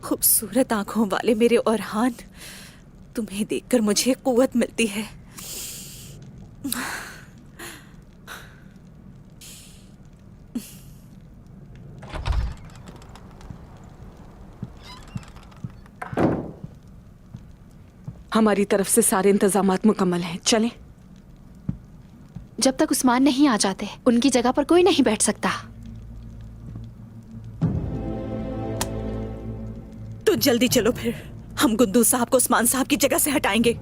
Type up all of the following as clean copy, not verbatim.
खूबसूरत आंखों वाले मेरे औरहान, तुम्हें देखकर मुझे कुव्वत मिलती है। हमारी तरफ से सारे इंतजामात मुकम्मल हैं, चलें। जब तक उस्मान नहीं आ जाते उनकी जगह पर कोई नहीं बैठ सकता। तो जल्दी चलो फिर, हम गुंदू साहब को उस्मान साहब की जगह से हटाएंगे।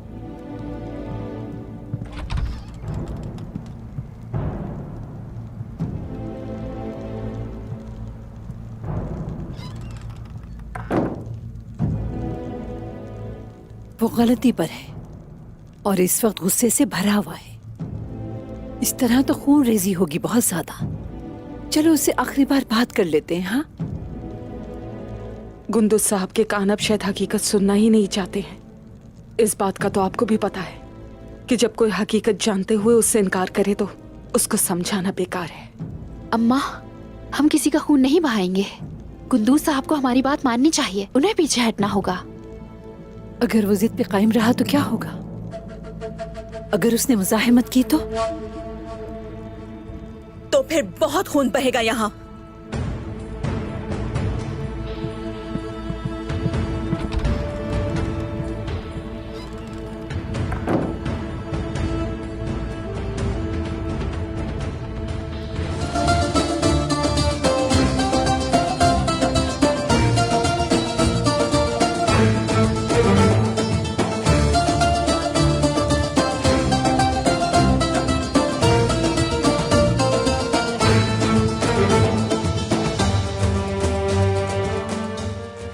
वो गलती पर है और इस वक्त गुस्से से भरा हुआ है। इस तरह तो खून रेजी होगी बहुत ज्यादा। चलो उससे आखिरी बार बात कर लेते हैं। हाँ, गुंदुज साहब के कान अब शायद हकीकत सुनना ही नहीं चाहते हैं। इस बात का तो आपको भी पता है कि जब कोई हकीकत जानते हुए उससे इनकार करे तो उसको समझाना बेकार है। अम्मा, हम किसी का खून नहीं बहाएंगे। कुंदूज साहब को हमारी बात माननी चाहिए, उन्हें पीछे हटना होगा। अगर वो जिद पे कायम रहा तो क्या होगा? अगर उसने मुज़ाहिमत की तो फिर बहुत खून बहेगा यहाँ।